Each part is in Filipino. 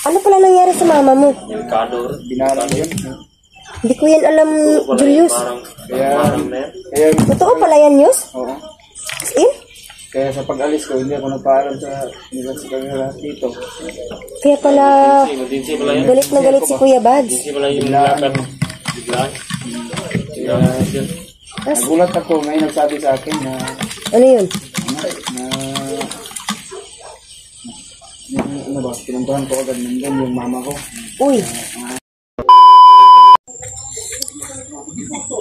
Ano pala nangyari sa mama mo? Delikado. Binaran yun. Hindi ko yan alam, Julius. Kaya, totoo pala yan, Yus? Oo. As in? Kaya sa pag-alis ko, hindi ako nagpaalam sa lahat dito. Kaya pala, galit na galit si Kuya Bads. Nagulat ako, may nagsabi sa akin na... Ano yun? Ano ba, pinuntuhan ko agad nandun yung mama ko. Uy!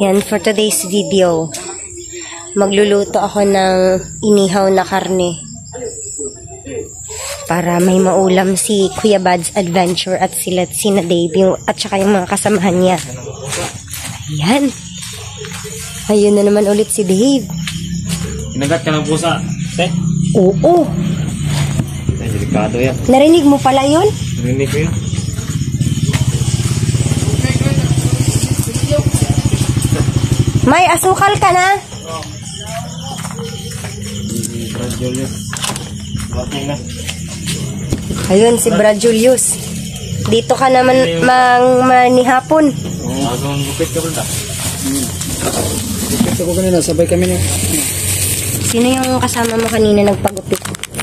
Yan, for today's video, magluluto ako ng inihaw na karne para may maulam si Kuya Bads Adventure at sina Dave at saka yung mga kasamahan niya. Ayan. Ayun na naman ulit si Dave. Inagat ka ng pusa, te? Oo. Ay, delikado yan. Narinig mo pala yun? Narinig ko yun. May asukal ka na? Brad Julius. Bakit na? Ayun, si Brad Julius. Dito ka naman manihapon. Agong gupit ka ba? Gupit ako kanina, sabay kami na. Sino yung kasama mo kanina nagpagupit?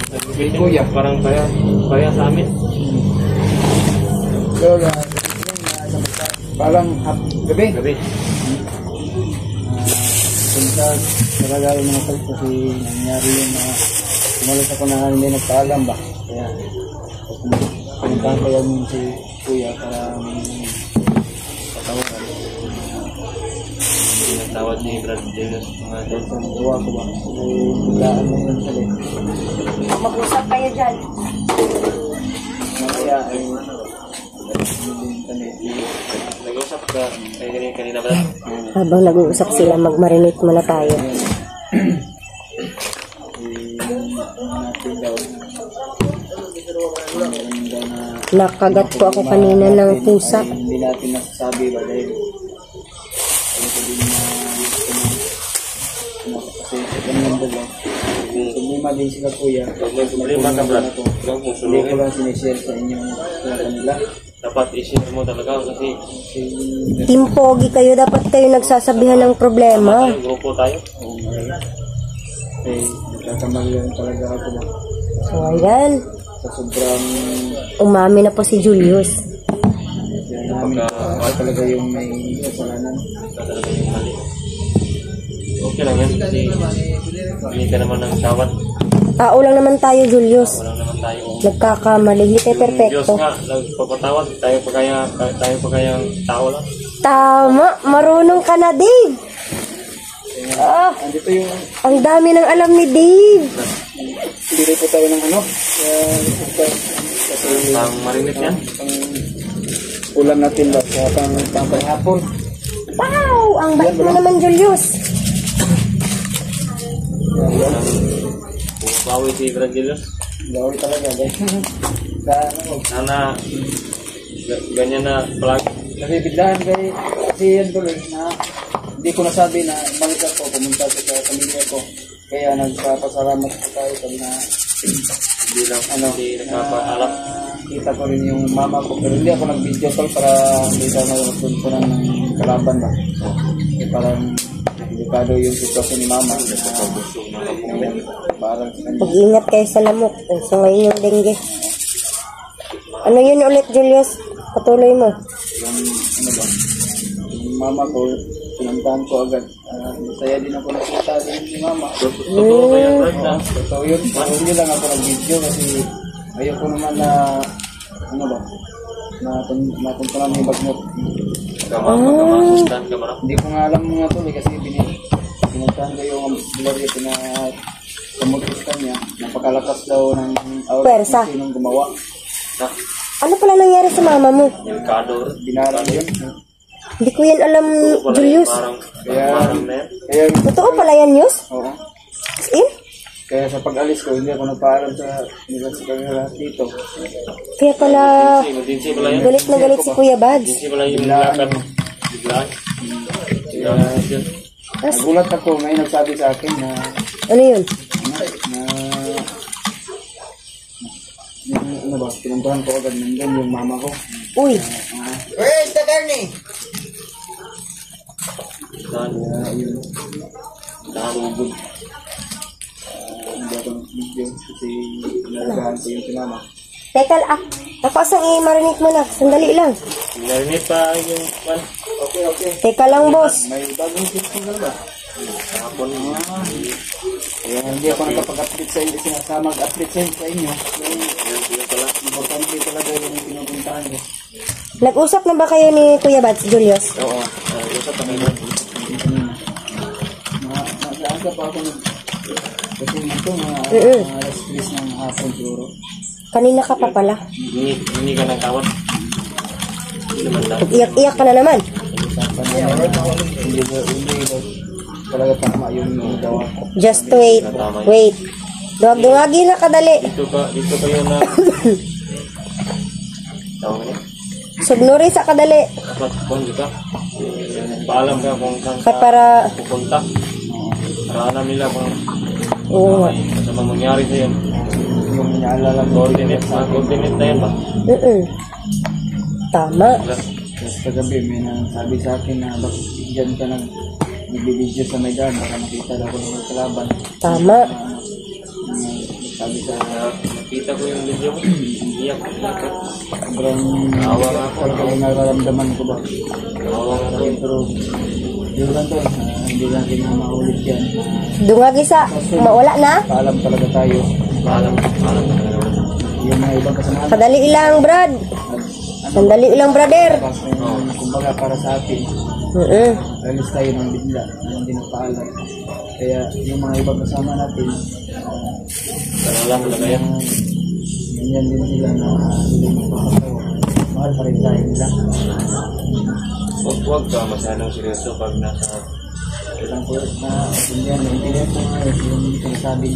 Nagupit kuya, parang kaya sa amin. So, parang gabi. Punta, nagagalo mga kalit kasi nangyari yung umalis ako na hindi nagpaalam ba. Kaya, pinuntahan ko yung si Kuya para patawaran. Tawad ni Brad Julius. Dahil sa nagawa ko ba, biglaan mo yun sa rin. Mag-usap kayo dyan. Mamaya ay Nag-usap ka kanina ba? Habang nag-uusap sila, mag-marinate muna tayo. Nakagat ko ako kanina ng pusa. Hindi natin nasasabi ba dahil kasi ganyan ba problema din sila kuya. May problema ka ba? Hindi ko lang sinishare sa inyo sa kanila. Dapat i-share mo talaga kasi Team Pogi kayo, dapat kayo nagsasabihan ng problema. grupo tayo. Kasi nagkakamali lang talaga ako ba. So ayan, Sa sobrang umami na po si Julius. namin ako talaga yung may kasalanan. Talaga yung mali. Okay lang yan kasi hindi ka naman ng tawad. Tao lang naman tayo, Julius. Wala naman tayo. Nagkakamali, hindi tayo Diyos perfecto. nga, nagpapatawad. Tayo pa kayang tao lang. Tama, marunong ka na, Dave. Ah, Andito yung ang dami ng alam ni Dave. bili po tayo ng ano. Kasi Pang marinate yan. pang ulam natin ba sa panghapon. Wow, ang bait mo naman, Julius. Bawi si Brad Julius. Gawin talaga dahil sa ano. Sana ganyan na palagi. Kasi biglaan kasi yan tuloy na hindi ko nasabi na balik ako pumunta ko sa pamilya ko. Kaya nagpapasalamat ko tayo sabi na Hindi lang hindi nagpapaalam. kita ko rin yung mama ko pero hindi ako nag-video call para hindi ka magpuntunan ng kalaban ba. Parang delikado yung sitwasyon ni mama. Parang Mag-ingat kayo sa lamok. So ngayon yung dengue. Ano yun ulit, Julius? Patuloy mo. yung ano ba, yung mama ko, pinuntahan ko agad. Masaya din ako nakita din ni mama. Totoo kaya Brad na. So yun, hindi lang ako nag-video kasi ayoko naman na ano ba, napuntunan yung bagnot. Magkamasustan ka ba? Hindi ko nga alam mga tuloy kasi pinuntahan ko yung lugar yung kamutuskan niya. Napakalakas daw ng Pwersa. sinong gumawa. Ano pala nangyari sa mama mo? Delikado. Binaran yun. Hindi ko yan alam, Julius. Kaya Totoo pala yan, Yus? oo. As in? Kaya sa pag-alis ko, hindi ako nagpaalam sa lahat dito. Kaya pala, Emergency pala yun. galit na galit si Kuya Bads. Emergency pala yung lakad. Biglaan. Nagulat ako, may nagsabi sa akin na Ano yun? na ba, pinuntahan ko agad nandun yung mama ko. Uy, Where's the Darnie? Saan? Yun, Nakakugod. hindi ako video kasi nalagaan ko yung sinama. teka ah. Tapos ang i-marinate mo na. Sandali lang. Marinate pa yung pan. Okay, okay. Teka lang, boss. May bagong system ka na ba? Hapon. Kaya hindi ako nakapag-update sa inyo, mag-update sa inyo. Yun pala. Importante talaga yung pinupuntahan ko. Nag-usap na ba kayo ni Kuya Bads, Julius? Oo. Ito pa kayo. Maaga pa ako kasi ito alas 3 ng hapon siguro. Kanina ka pa pala. Hindi ka ng tawad. Hindi naman daw. Iyak-iyak ka na naman. Hindi talaga tama yung gawa. Just wait. Wait. Duwag-duwagi na kadali. Dito pa yun na. Tawag niya. Sugnuri sa kadali. Dapat kung di ka. Paalam ka kung saan Kaya ka para... pupunta. Para alam nila kung Oo nga. ano mangyari sa'yo. Yung inaalala ko Coordinate na yan ba? Tama. tapos kagabi may sabi sa akin na bakit dyan ka nagbibideo sa may daan baka makita daw ko ng kalaban. Tama. Sabi sa Nakita ko yung video mo. Iyak. sobrang Awa nga ako. talagang nararamdaman ko ba. Awa nga ako. Pero yun lang to, hindi natin na maulit yan. Dungagi sa... Mawala na? Paalam talaga tayo. Paalam. Yung mga ibang kasama Kadali ilang, Brad. Sandali ilang, brother. kumbaga para sa atin, alis tayo ng bigla, hindi nagpaalam. Kaya yung mga ibang kasama natin, Pero lang talaga yan. ganyan din sila na hindi magpapatawa. Mahal pa rin tayo nila. Huwag ka masyadong seryoso pag nasa Ilang puwet na ganyan, naintindihan ko nga yung sinasabi.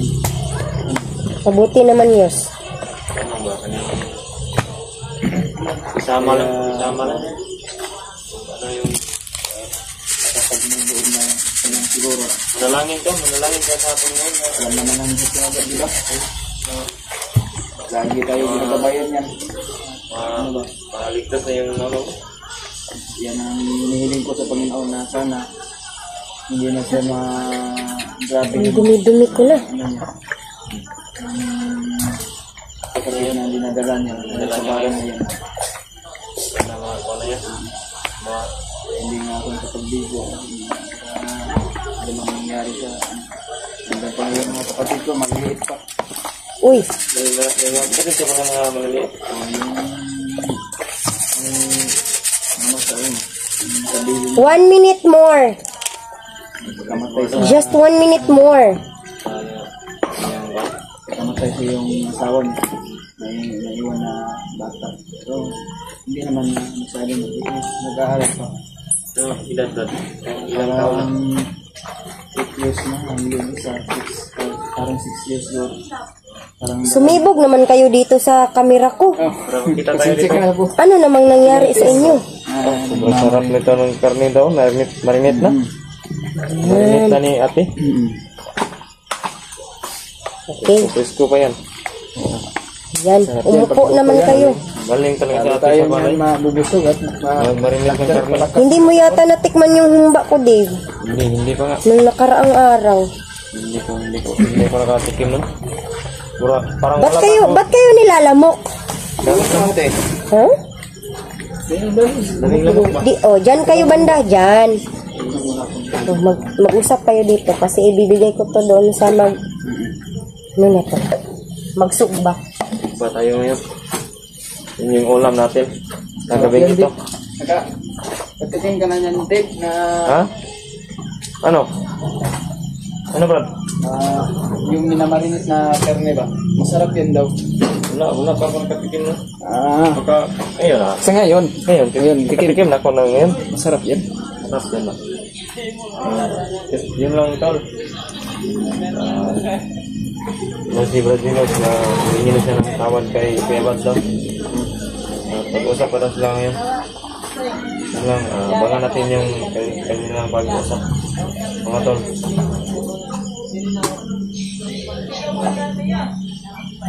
Mabuti naman, Yos. ano ba kanina. Isama lang. Ano yung Kapag nandoon na kanyang siguro, manalangin ka sa hapon ngayon. alam naman ang Diyos na agad, di ba? Lagi tayo ginagabayan yan. Ano ba? Maligtas na yung ano. Yan ang hinihiling ko sa Panginoon na sana hindi na siya grabe Ang dumi-dumi ko na. ano niya. Kasi yan ang dinadala niya. Sa bayan na yan. Na mga ano yan. Mga Hindi nga ako nakapagbigo. Ano mang nangyari sa hanggang pa yung mga kapatid ko, maliit pa. Uy, bakit ka mga maliliit? Mama sa yun. Sabihin, 1 minute more. kamatay sa Just 1 minute more. kamatay sa yung asawa niya. Naiwan na bata. Pero hindi naman na masyadong nag-aaral pa. So, ilan doon? Ilang taon na? Parang 8 years na. Ang yung isa, parang 6 years old. Parang Sumibog naman kayo dito sa kamera ko. Pero kita tayo dito. ka po. Ano namang nangyari sa inyo? Sobrang sarap nito ng karne daw. Marinate na. Marinate na ni ate. Okay, Presko pa yan. yan. Umupo naman kayo. Galing talaga sa ate Tayo sa balay. mabubusog at Marinate ng karne. Hindi mo yata natikman yung humba ko, Dave. Hindi pa nga. Nung nakaraang araw. Hindi ko nakatikim nun. Parang Ba't kayo nilalamok? Gamit na mo, te. Ha? Daming lamok ba? Dyan kayo banda, dyan. Mag-usap kayo dito kasi ibibigay ko to doon sa ano na to? Magsugba. Ba tayo ngayon? Yun yung ulam natin. Kagabing ito. Patikin ka na niyan, Dave, na Ha? Ano? Ano, Brad? yung minamarinis na karne ba? Masarap yan daw. Wala pa akong nakatikim na. Baka, ayun na. Sa ngayon, Ngayon, tikim na ako na ngayon. masarap yan. Sarap yan na. Yun lang tol. Si Brad Dinos na humingi na siya ng tawad kay Kuya Bad daw. Pag-usap pa daw sila ngayon. Yun lang, baka natin yung kanilang pag-usap. Mga tol.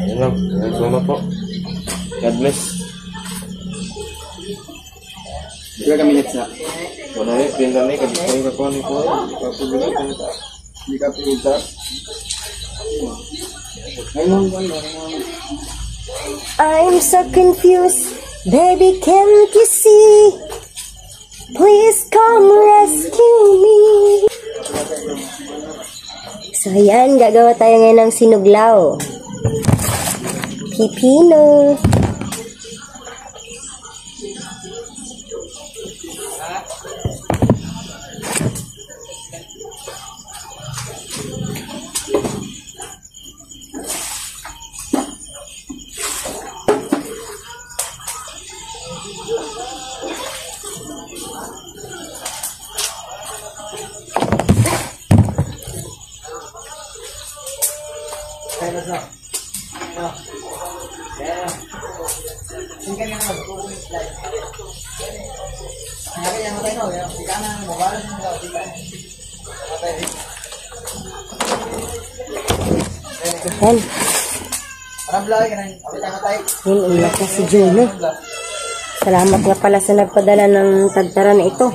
Yun lang. Salamat po. God bless. Ilang ka minutes na? Wala rin, pindan na kagipay ka po ni po. Kapagulay ka na. Hindi ka pinita. Ngayon, I'm so confused, baby, can't you see? Please come rescue me. So yan, gagawa tayo ngayon ng sinuglaw. Pipino. Yan. Yun, ulat na si Juno. Salamat nga pala sa nagpadala ng tagtara na ito.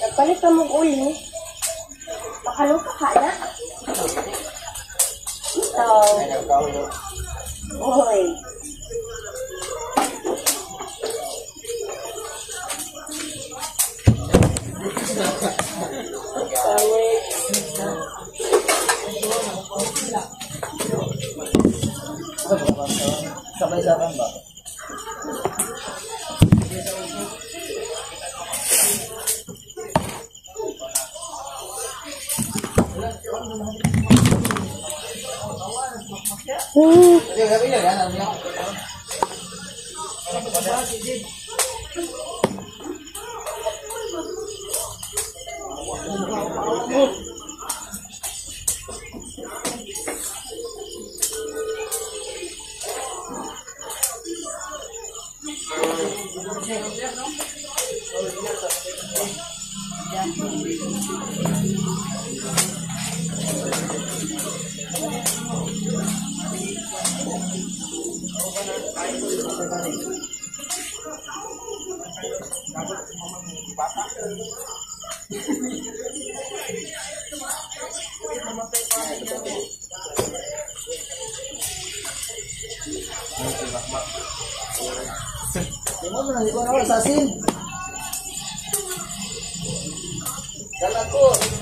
Nagpalit ka mong uli. Makalupa ka na. Ito. Oy. sabay-sabay ba?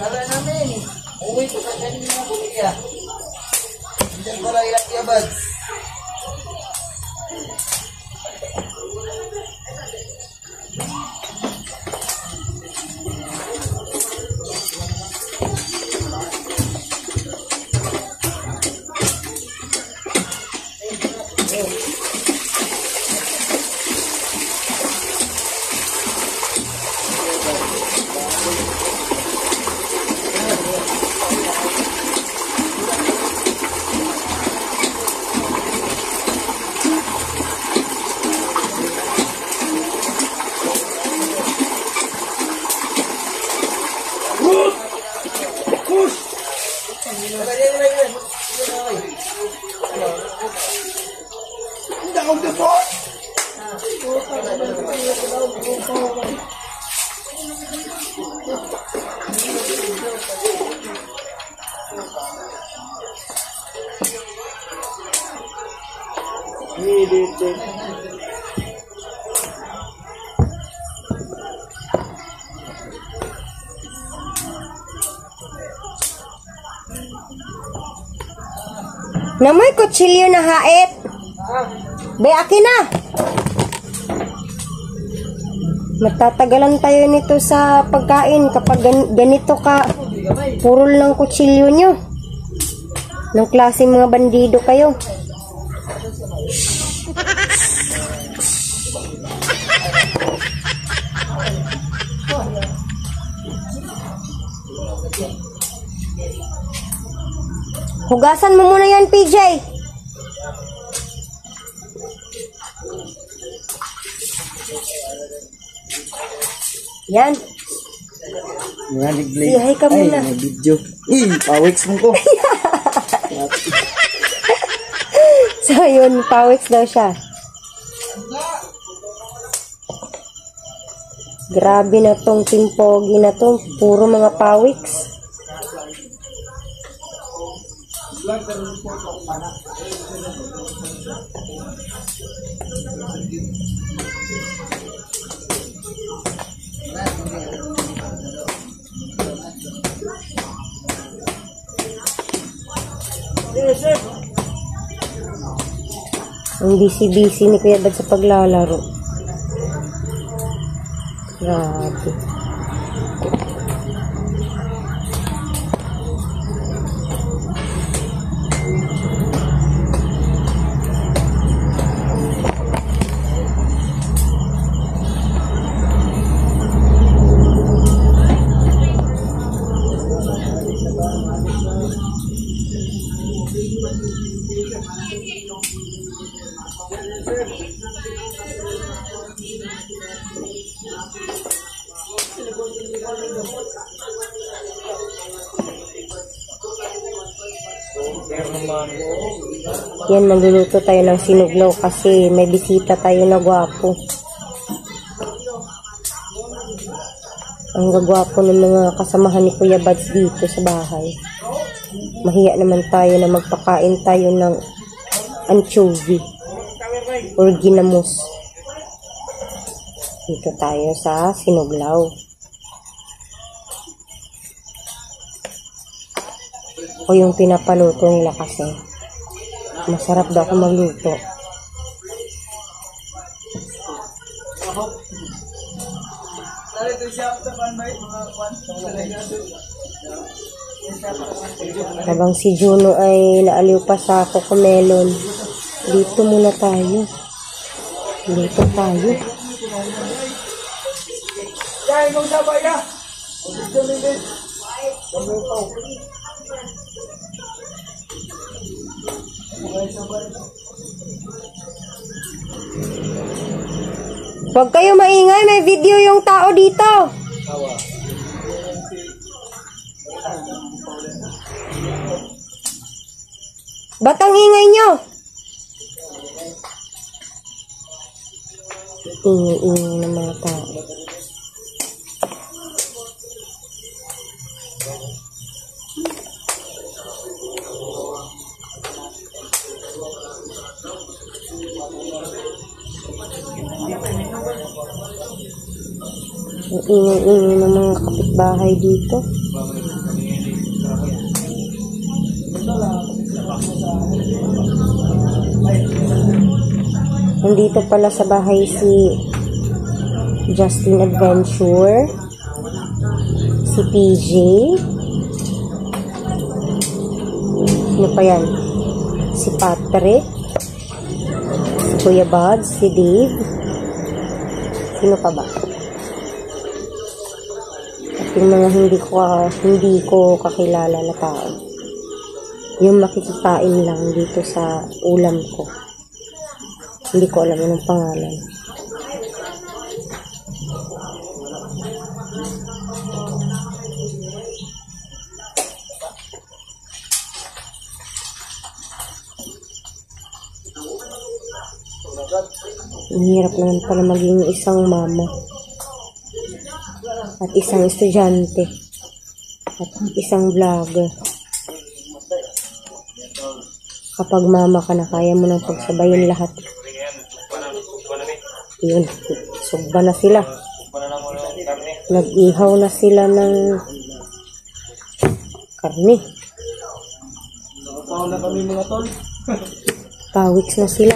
Kala namin, uwi ko sa kanina na pumilya. Diyan ko lang ilang yabad. Namoy kutsilyo na hait. Be, akin na. Matatagalan tayo nito sa pagkain kapag ganito ka purol ng kutsilyo nyo. Nung klase mga bandido kayo. Hugasan mo muna yan, PJ. Yan. Nag-play. Say hi ka muna. Ay, nag-video. Uy, pawiks mo ko. daw yun. Pawiks daw siya. Grabe na tong timpogi na to. Puro mga pawiks. Ang busy-busy ni Kuya Bad sa paglalaro. Grabe. Yan, magluluto tayo ng sinuglaw kasi may bisita tayo na gwapo. Ang gagwapo ng mga kasamahan ni Kuya Bads dito sa bahay. Mahiya naman tayo na magpakain tayo ng anchovy or ginamos. Dito tayo sa sinuglaw. O yung pinapaluto nila kasi. Masarap daw ako magluto. Habang si Juno ay naaliw pa sa cocomelon, dito muna tayo. Dito tayo. Huwag kayo maingay, may video yung tao dito. Ba't ang ingay nyo? Ingay-ingay ng mga tao. Ang ingay-ingay ng mga kapitbahay dito. Nandito pala sa bahay si Justin Adventure, si PJ, sino pa yan? Si Patrick, si Kuya Buds, si Dave, sino pa ba? At yung mga hindi ko kakilala na tao, yung makikipain lang dito sa ulam ko. Hindi ko alam anong pangalan. Ang hirap naman pala maging isang mama. At isang estudyante. At isang vlogger. Kapag mama ka na, kaya mo nang pagsabayin lahat. Yun, sugba na sila. Nag-ihaw na sila ng karne. Pawiks na sila.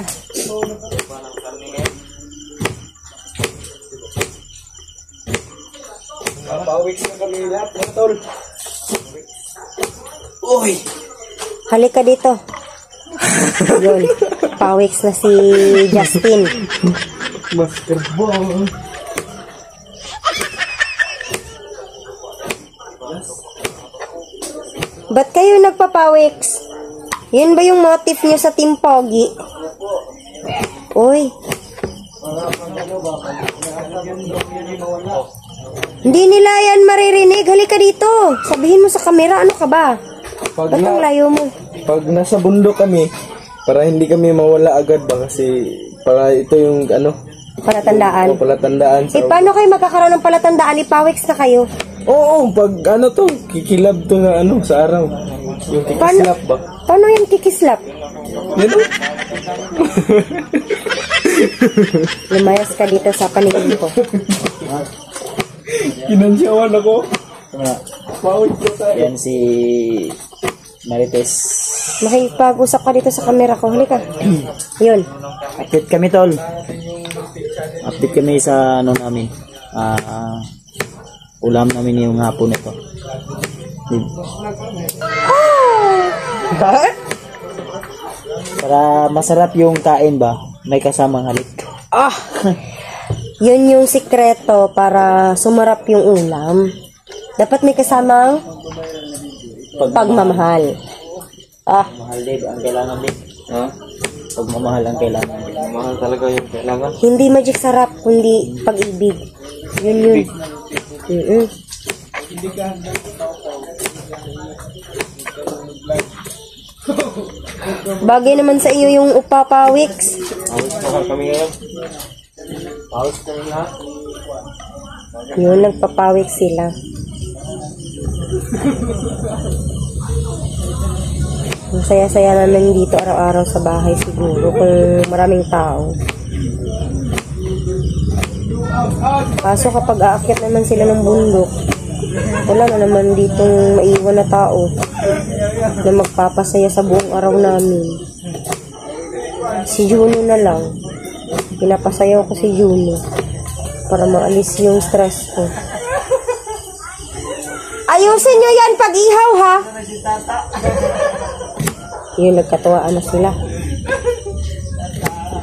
Pawiks na kami lahat, mga tol. Uy! Halika dito. Yun, pawiks na si Justin. Basketball. Ba't kayo nagpapawiks? Yun ba yung motif nyo sa Team Pogi? Uy. Hindi nila yan maririnig. Halika dito. Sabihin mo sa kamera, ano ka ba? Ba't ang layo mo? Pag nasa bundok kami, Para hindi kami mawala agad ba kasi para ito yung Palatandaan. palatandaan sa... Paano kayo magkakaroon ng palatandaan? Ipawiks na kayo. Oo, pag to, kikilab to na sa araw. Yung kikislap ba? Paano yung kikislap? Yan o. Lumayas ka dito sa paningin ko. Kinansyawan ako. Pawid ko tayo. Yan si Marites. Makipag-usap ka dito sa camera ko. Halika. Yun. Update kami, tol. Update kami sa namin. Ulam namin yung hapon ito. Para masarap yung kain ba, may kasamang halik. Yun yung sikreto para sumarap yung ulam. Dapat may kasamang pagmamahal. Mahal din ang kailangan din. Ha? Pagmamahal ang kailangan. Mahal talaga yung kailangan. Hindi magic sarap, kundi pag-ibig. Yun. Bagay naman sa iyo yung upapawiks. Pawis na kami ngayon. Pawis kami lahat. Yun, nagpapawiks sila. Ang saya-saya naman dito araw-araw sa bahay siguro kung maraming tao. Kaso kapag aakyat naman sila ng bundok, wala na naman ditong maiwan na tao na magpapasaya sa buong araw namin. Si Juno na lang. Pinapasayaw ko si Juno para maalis yung stress ko. Ayusin nyo yan pag ihaw, ha? Yun, nagkatuwaan na sila.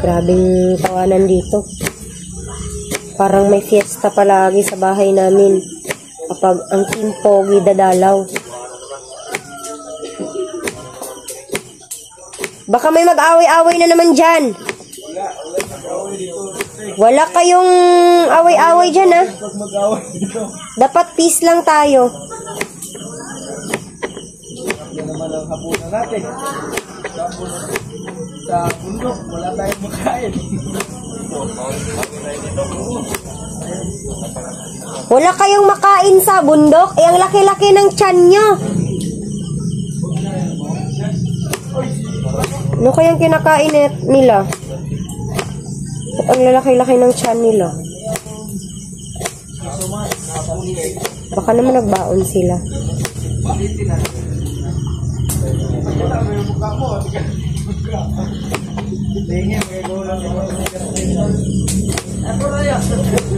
Grabing tawanan dito. Parang may fiesta palagi sa bahay namin kapag ang Team Pogi dadalaw. Baka may mag-away-away na naman dyan. Wala kayong away-away dyan, ha? Dapat peace lang tayo. Yan naman ang hapunan natin. Tapos sa bundok, wala tayong makain. Wala kayong makain sa bundok? Eh, ang laki-laki ng tiyan nyo. Ano kayang kinakain nila? At ang lalaki-laki ng tiyan nila. Baka naman nagbaon sila.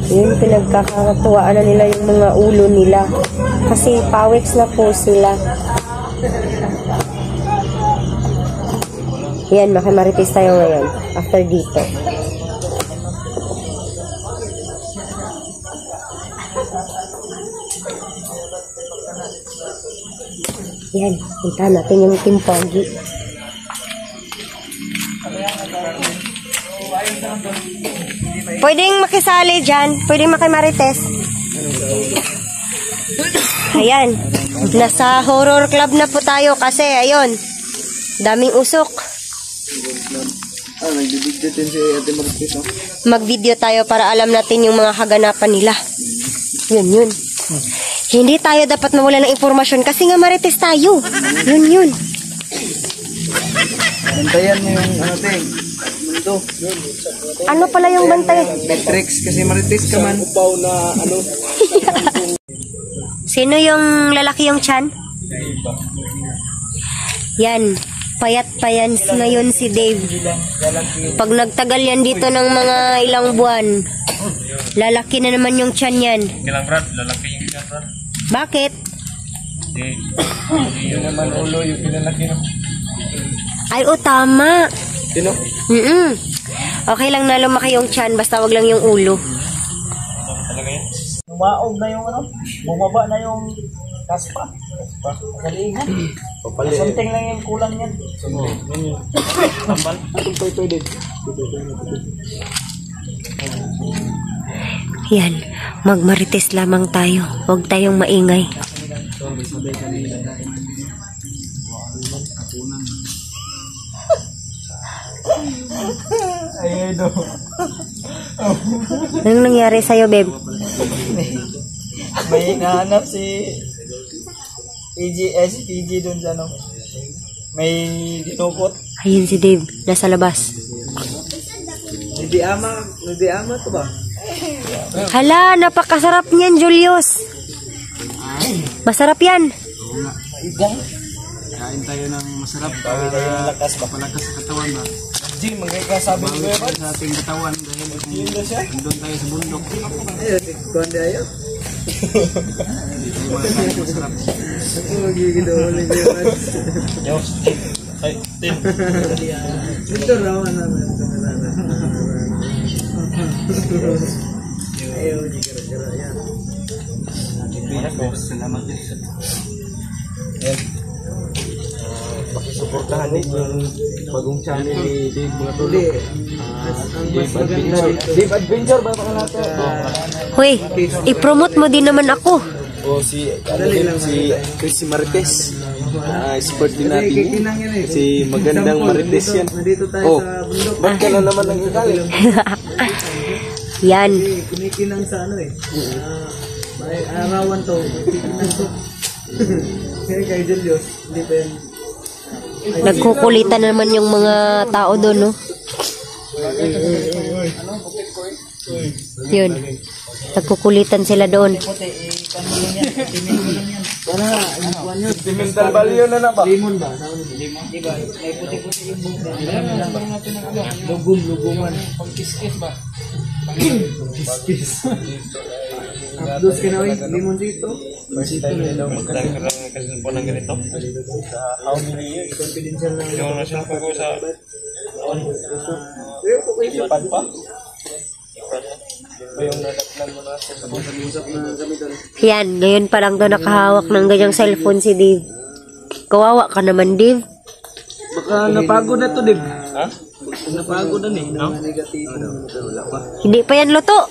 Yun, pinagkakatuwaan na nila yung mga ulo nila. Kasi pawiks na po sila. Yan, makimarites tayo ngayon. After dito. Yan, punta natin yung Team Pogi. Pwedeng makisali dyan. Pwedeng makimarites. Ayan. Nasa horror club na po tayo kasi, ayun, daming usok. Nagbibigyo din si Ate Marites, no? Mag-video tayo para alam natin yung mga kaganapan nila. Yun. Hindi tayo dapat mawala ng informasyon kasi nga marites tayo. Yun. Bantayan mo yung mundo. Ano pala yung bantay? Matrix kasi Marites ka man. Upaw na Sino yung lalaki yung tiyan? Yan. Payat pa yan ngayon si Dave. Pag nagtagal yan dito ng mga ilang buwan, lalaki na naman yung tiyan yan. Kailang Brad, lalaki yung tiyan Brad. Bakit? Yun naman ulo yung pinalaki, no? Ay, tama. Sino? Okay lang na lumaki yung tiyan, basta wag lang yung ulo. Umaog na yung bumaba na yung kaspa. Galingan. Something lang yung kulang yan. Tambal. Yan, magmarites lamang tayo. Huwag tayong maingay. Ay, do. Anong nangyari sa'yo, babe? May nahanap si PG doon sa ano. May dinukot. Ayun si Dave, nasa labas. Hindi ama to ba? Hala, napakasarap niyan, Julius. Masarap yan. Kain tayo ng masarap para tayo ng lakas sa katawan ba? Jim, magkakasabi ko ba? Sa ating katawan dahil doon tayo sa bundok. Ayun, ikuan di ayo. Masarap. Magiging ulit yun. Diyos, Tim. Ay, Tim. Ito raw naman. Ayaw, hindi gara-gara yan. Salamat din. Yan. Pakisuportahan din yung bagong channel ni Dave mga tulo. Dave Adventure ba pa natin? Hoy, i-promote mo din naman ako. O si Chris Marites. Support din natin yun. Si magandang Marites yan. Nandito tayo Oh, sa bundok. ba't ka na naman nag-igalit? Yan. Kinikinang sa ano eh. May arawan to. Kinikinang to. Kaya kay Julius, hindi pa yan. Nagkukulitan naman yung mga tao doon, no? Yun. Nagkukulitan sila doon. Mental value na ba? Limon ba? Limon? Diba? May puti-puti yung buka. Lugum-luguman. Pang-kiss-kiss ba? Pang-kiss-kiss. Dos ka na limon dito. Magkakaroon po ng ganito. How many years? Confidential lang. Yung nasa ko sa... Ipan pa? Yung nadatnan mo na sa usap na kami doon. Yan, ngayon pa lang doon nakahawak ng ganyang cellphone si Dave. Kawawa ka naman, Dave. Baka napagod na to, Dib. Ha? Napagod na eh. No? Negatibo. Wala pa. Hindi pa yan luto.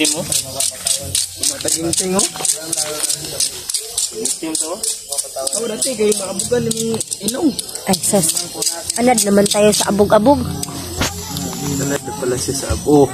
Tim mo? Mataging-ting oh. Tim to? Ako dati kayo makabugan ng ilong. Ay, sus. Anad naman tayo sa abog-abog. Sanad na pala siya sa abo.